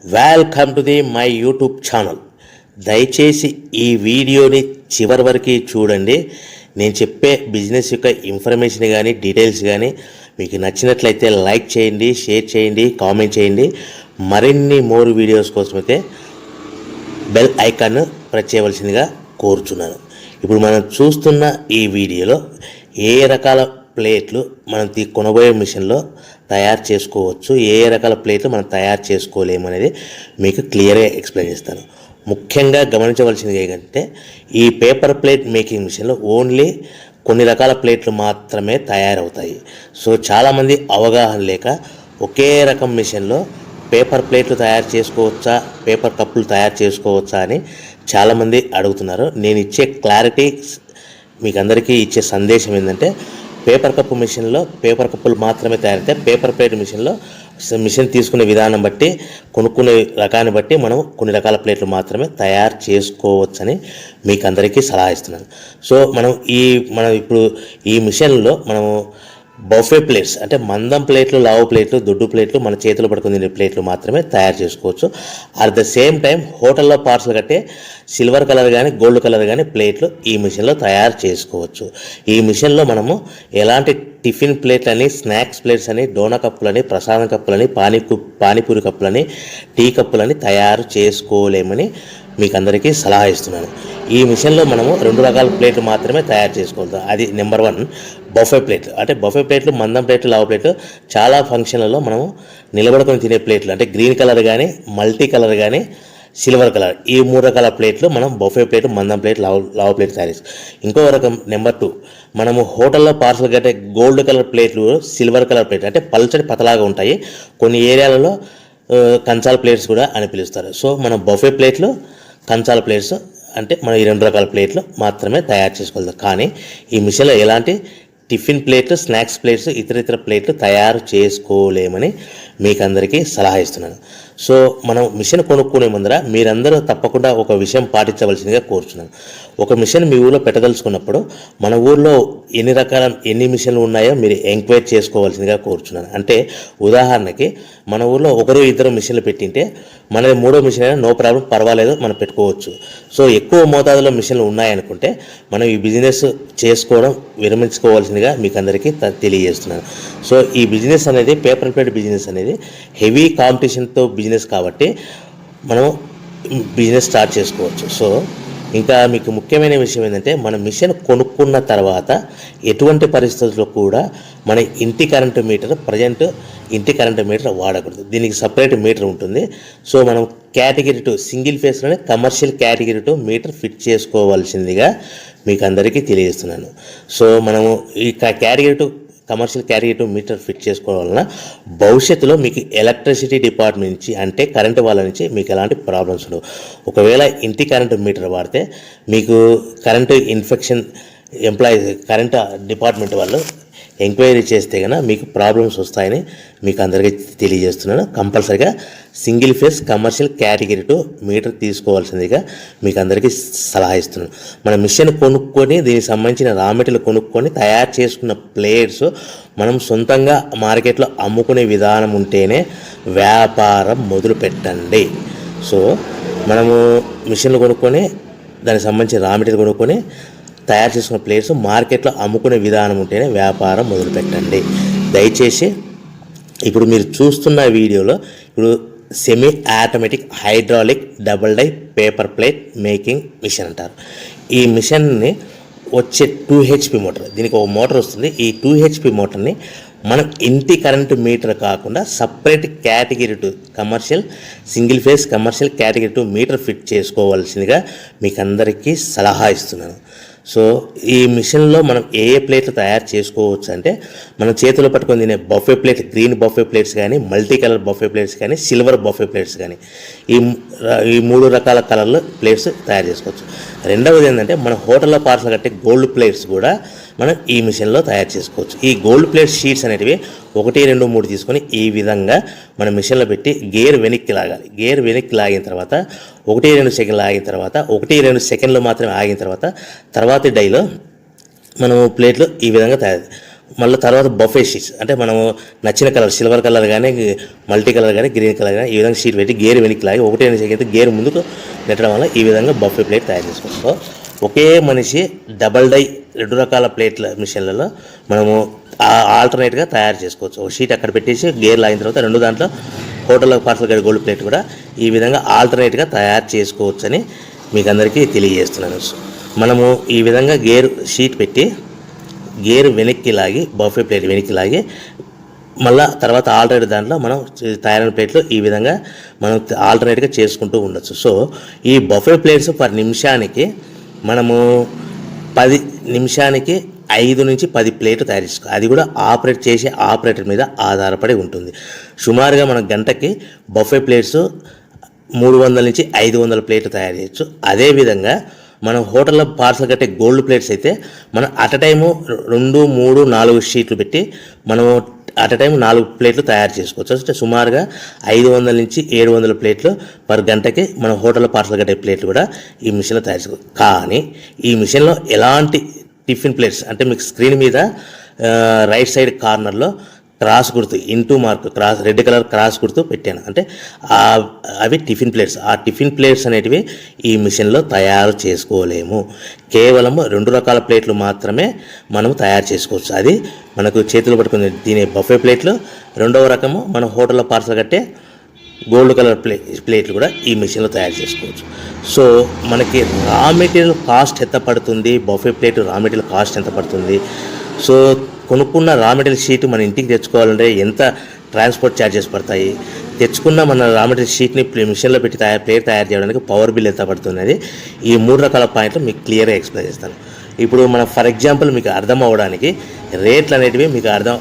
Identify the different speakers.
Speaker 1: Welcome to my YouTube channel. దయచేసి ఈ వీడియోని చివరి వరకు చూడండి. నేను చెప్పే బిజినెస్ యొక్క ఇన్ఫర్మేషన్ కానీ డీటెయిల్స్ కానీ మీకు నచ్చినట్లయితే లైక్ చేయండి, షేర్ చేయండి, కామెంట్ చేయండి. మరిన్ని మోర్ వీడియోస్ కోసమైతే బెల్ ఐకాన్ ప్రెస్ చేయవలసిందిగా కోరుచున్నాను. ఇప్పుడు మనం చూస్తున్న ఈ వీడియోలో ఏ రకాల ప్లేట్లు మనం కొనబోయే మిషన్లో తయారు చేసుకోవచ్చు, ఏ రకాల ప్లేట్లు మనం తయారు చేసుకోలేమనేది మీకు క్లియర్గా ఎక్స్ప్లెయిన్ చేస్తాను. ముఖ్యంగా గమనించవలసింది ఏంటంటే ఈ పేపర్ ప్లేట్ మేకింగ్ మిషన్లో ఓన్లీ కొన్ని రకాల ప్లేట్లు మాత్రమే తయారవుతాయి. సో చాలామంది అవగాహన లేక ఒకే రకం మిషన్లో పేపర్ ప్లేట్లు తయారు చేసుకోవచ్చా, పేపర్ కప్పులు తయారు చేసుకోవచ్చా అని చాలామంది అడుగుతున్నారు. నేను ఇచ్చే క్లారిటీ మీకు అందరికీ ఇచ్చే సందేశం ఏంటంటే పేపర్ కప్పు మిషన్లో పేపర్ కప్పులు మాత్రమే తయారవుతాయి. పేపర్ ప్లేట్ మిషన్లో మిషన్ తీసుకునే విధానం బట్టి, కొనుక్కునే రకాన్ని బట్టి మనం కొన్ని రకాల ప్లేట్లు మాత్రమే తయారు చేసుకోవచ్చని మీకు అందరికీ సలహా ఇస్తున్నాను. సో మనం ఇప్పుడు ఈ మిషన్లో మనము బఫే ప్లేట్స్ అంటే మందం ప్లేట్లు, లావు ప్లేట్లు, దొడ్డు ప్లేట్లు, మన చేతులు పట్టుకుని తినే ప్లేట్లు మాత్రమే తయారు చేసుకోవచ్చు. అట్ ద సేమ్ టైం హోటల్లో పార్సల్ కట్టే సిల్వర్ కలర్ కానీ గోల్డ్ కలర్ కానీ ప్లేట్లు ఈ మిషన్లో తయారు చేసుకోవచ్చు. ఈ మిషన్లో మనము ఎలాంటి టిఫిన్ ప్లేట్లని, స్నాక్స్ ప్లేట్స్ అని, డోనా కప్పులని, ప్రసాదం కప్పులని, పానీపూరి కప్పులని, టీ కప్పులని తయారు చేసుకోలేమని మీకు అందరికీ సలహా ఇస్తున్నాను. ఈ మిషన్లో మనము 2 రకాల ప్లేట్లు మాత్రమే తయారు చేసుకోగలుగుతాం. అది నెంబర్ 1 బఫే ప్లేట్లు. అంటే బఫే ప్లేట్లు మందం ప్లేట్లు, లావు ప్లేట్లు, చాలా ఫంక్షన్లలో మనము నిలబడుకొని తినే ప్లేట్లు అంటే గ్రీన్ కలర్ కానీ, మల్టీ కలర్ కానీ, సిల్వర్ కలర్, ఈ 3 రకాల ప్లేట్లు మనం బఫే ప్లేట్, మందం ప్లేట్, లావు ప్లేట్ తయారు చేస్తాం. ఇంకో రకం నెంబర్ 2 మనము హోటల్లో పార్సల్ కట్టే గోల్డ్ కలర్ ప్లేట్లు, సిల్వర్ కలర్ ప్లేట్లు అంటే పల్చడి పతలాగా ఉంటాయి. కొన్ని ఏరియాలలో కంచాల ప్లేట్స్ కూడా అని పిలుస్తారు. సో మనం బఫే ప్లేట్లు, కంచాల ప్లేట్స్ అంటే మనం ఈ 2 రకాల ప్లేట్లు మాత్రమే తయారు చేసుకోగలుగుతాం. కానీ ఈ మిషన్లో ఎలాంటి టిఫిన్ ప్లేట్లు, స్నాక్స్ ప్లేట్స్, ఇతర ప్లేట్లు తయారు చేసుకోలేమని మీకు అందరికీ సలహా ఇస్తున్నాను. సో మనం మిషన్ కొనుక్కునే ముందర మీరందరూ తప్పకుండా ఒక విషయం పాటించవలసిందిగా కోరుచున్నాను. ఒక మిషన్ మీ ఊళ్ళో పెట్టదలుచుకున్నప్పుడు మన ఊళ్ళో ఎన్ని మిషన్లు ఉన్నాయో మీరు ఎంక్వైరీ చేసుకోవాల్సిందిగా కోరుచున్నాను. అంటే ఉదాహరణకి మన ఊళ్ళో 1-2 మిషన్లు పెట్టింటే మనది 3వ మిషన్ అయినా నో ప్రాబ్లం, పర్వాలేదు, మనం పెట్టుకోవచ్చు. సో ఎక్కువ మోతాదులో మిషన్లు ఉన్నాయనుకుంటే మనం ఈ బిజినెస్ చేసుకోవడం విరమించుకోవాల్సిందిగా మీకు అందరికీ తెలియజేస్తున్నాను. సో ఈ బిజినెస్ అనేది పేపర్ ప్లేట్ బిజినెస్ అనేది హెవీ కాంపిటీషన్తో బిజినెస్ కాబట్టి మనం బిజినెస్ స్టార్ట్ చేసుకోవచ్చు. సో ఇంకా మీకు ముఖ్యమైన విషయం ఏంటంటే మన మిషన్ కొనుక్కున్న తర్వాత ఎటువంటి పరిస్థితుల్లో కూడా మన ఇంటి కరెంటు మీటర్, ఇంటి కరెంటు మీటర్ వాడకూడదు. దీనికి సపరేట్ మీటర్ ఉంటుంది. సో మనం కేటగిరీ 2 సింగిల్ ఫేస్లోనే కమర్షియల్ కేటగిరీ 2 మీటర్ ఫిట్ చేసుకోవాల్సిందిగా మీకు అందరికీ తెలియజేస్తున్నాను. సో మనము ఈ category 2 commercial category 2 meter fit చేసుకోవడం వలన భవిష్యత్తులో మీకు ఎలక్ట్రిసిటీ డిపార్ట్మెంట్ నుంచి అంటే కరెంటు వాళ్ళ నుంచి మీకు ఎలాంటి ప్రాబ్లమ్స్ ఉండవు. ఒకవేళ ఇంటి కరెంటు మీటర్ వాడితే మీకు కరెంటు ఇన్ఫెక్షన్ కరెంటు డిపార్ట్మెంట్ వాళ్ళు ఎంక్వైరీ చేస్తే కనుక మీకు ప్రాబ్లమ్స్ వస్తాయని మీకు అందరికీ తెలియజేస్తున్నాను. కంపల్సరీగా single phase commercial category 2 meter తీసుకోవాల్సిందిగా మీకు అందరికీ సలహా ఇస్తున్నాను. మన మిషన్ కొనుక్కొని దీనికి సంబంధించిన రా మెటీరియల్ కొనుక్కొని తయారు చేసుకున్న ప్లేట్స్ మనం సొంతంగా మార్కెట్లో అమ్ముకునే విధానం ఉంటేనే వ్యాపారం మొదలు పెట్టండి. సో మనము మిషన్లు కొనుక్కొని దానికి సంబంధించిన రా మెటీరియల్ కొనుక్కొని తయారు చేసుకున్న ప్లేట్స్ మార్కెట్లో అమ్ముకునే విధానం ఉంటేనే వ్యాపారం మొదలుపెట్టండి. దయచేసి ఇప్పుడు మీరు చూస్తున్న వీడియోలో ఇప్పుడు semi automatic hydraulic double die paper plate making machine అంటారు. ఈ మిషన్ని వచ్చే 2 HP మోటార్, దీనికి ఒక మోటార్ వస్తుంది. ఈ 2 HP మోటార్ని మనం ఇంటి కరెంటు మీటర్ కాకుండా separate category 2 commercial single phase commercial category 2 meter fit చేసుకోవాల్సిందిగా మీకు అందరికీ సలహా ఇస్తున్నాను. సో ఈ మిషన్లో మనం ఏ ప్లేట్లు తయారు చేసుకోవచ్చు అంటే మనం చేతిలో పట్టుకొని తినే buffet plate, green buffet plates కానీ, మల్టీ కలర్ బఫే ప్లేట్స్ కానీ, సిల్వర్ బఫే ప్లేట్స్ కానీ, ఈ 3 రకాల కలర్లు ప్లేట్స్ తయారు చేసుకోవచ్చు. రెండవది ఏంటంటే మన హోటల్లో పార్సల్ కట్టే గోల్డ్ ప్లేట్స్ కూడా మనం ఈ మిషన్లో తయారు చేసుకోవచ్చు. ఈ గోల్డ్ ప్లేట్ షీట్స్ అనేటివి 1, 2, 3 తీసుకొని ఈ విధంగా మన మిషన్లో పెట్టి గేర్ వెనక్కి లాగాలి. గేర్ వెనక్కి లాగిన తర్వాత 1-2 సెకండ్లు ఆగిన తర్వాత 1-2 సెకండ్లు మాత్రమే ఆగిన తర్వాత తర్వాతి డైలో మనము ప్లేట్లు ఈ విధంగా తయారు మళ్ళీ తర్వాత బఫే షీట్స్ అంటే మనము నచ్చిన కలర్ సిల్వర్ కలర్ కానీ మల్టీ కలర్ కానీ గ్రీన్ కలర్ కానీ ఈ విధంగా షీట్ పెట్టి గేర్ వెనక్కి లాగి ఒకటే అయితే గేర్ ముందుకు నెట్టడం వల్ల ఈ విధంగా బఫే ప్లేట్ తయారు చేసుకోవచ్చు. సో ఒకే మనిషి డబల్ డై 2 రకాల ప్లేట్ల మిషన్లలో మనము ఆల్టర్నేట్గా తయారు చేసుకోవచ్చు. ఒక షీట్ అక్కడ పెట్టేసి గేర్ లాగిన తర్వాత 2 దాంట్లో హోటల్లో పార్సల్ గడి గోల్డ్ ప్లేట్ కూడా ఈ విధంగా ఆల్టర్నేట్గా తయారు చేసుకోవచ్చని మీకు అందరికీ తెలియజేస్తున్నాను. మనము ఈ విధంగా గేర్ షీట్ పెట్టి గేర్ వెనక్కి లాగి బఫే ప్లేట్ వెనక్కి లాగి మళ్ళీ తర్వాత ఆల్టర్నేట్ దాంట్లో మనం తయారైన ప్లేట్లు ఈ విధంగా మనం ఆల్టర్నేట్గా చేసుకుంటూ ఉండొచ్చు. సో ఈ బఫే ప్లేట్స్ పర్ నిమిషానికి మనము 10 నిమిషానికి 5 నుంచి 10 ప్లేట్లు తయారు చేసుకోవాలి. అది కూడా ఆపరేట్ చేసే ఆపరేటర్ మీద ఆధారపడి ఉంటుంది. సుమారుగా మన గంటకి బఫే ప్లేట్స్ 300 నుంచి 500 ప్లేట్లు తయారు చేయొచ్చు. అదేవిధంగా మనం హోటల్లో పార్సల్ కట్టే గోల్డ్ ప్లేట్స్ అయితే మనం అట్ టైము 2, 3, 4 షీట్లు పెట్టి మనము అట్ టైం 4 ప్లేట్లు తయారు చేసుకోవచ్చు. అంటే సుమారుగా 500 నుంచి 700 ప్లేట్లు పర్ గంటకి మన హోటల్లో పార్సల్ కట్టే ప్లేట్లు కూడా ఈ మిషన్లో తయారు చేసుకోవచ్చు. కానీ ఈ మిషన్లో ఎలాంటి టిఫిన్ ప్లేట్స్ అంటే మీకు స్క్రీన్ మీద రైట్ సైడ్ కార్నర్లో క్రాస్ గుర్తు into mark cross red colour cross గుర్తు పెట్టాను. అంటే అవి టిఫిన్ ప్లేట్స్. ఆ టిఫిన్ ప్లేట్స్ అనేటివి ఈ మిషన్లో తయారు చేసుకోలేము. కేవలం 2 రకాల ప్లేట్లు మాత్రమే మనం తయారు చేసుకోవచ్చు. అది మనకు చేతులు పట్టుకుని తినే బఫే ప్లేట్లు, రెండవ రకము మన హోటల్లో పార్సల్ కట్టే గోల్డ్ కలర్ ప్లేట్లు కూడా ఈ మిషన్లో తయారు చేసుకోవచ్చు. సో మనకి రా మెటీరియల్ కాస్ట్ ఎంత పడుతుంది, buffet plate raw material cost ఎంత పడుతుంది, సో కొనుక్కున్న రా మెటీరియల్ షీట్ మన ఇంటికి తెచ్చుకోవాలంటే ఎంత ట్రాన్స్పోర్ట్ ఛార్జెస్ పడతాయి, తెచ్చుకున్న మన రా మెటీరియల్ షీట్ని మిషన్లో పెట్టి ప్లేట్ తయారు చేయడానికి పవర్ బిల్ ఎంత పడుతున్నది, ఈ 3 రకాల పాయింట్లు మీకు క్లియర్గా ఎక్స్ప్లెయిన్ చేస్తాను. ఇప్పుడు మనం ఫర్ ఎగ్జాంపుల్ మీకు అర్థం అవ్వడానికి రేట్లు అనేటివి మీకు అర్థం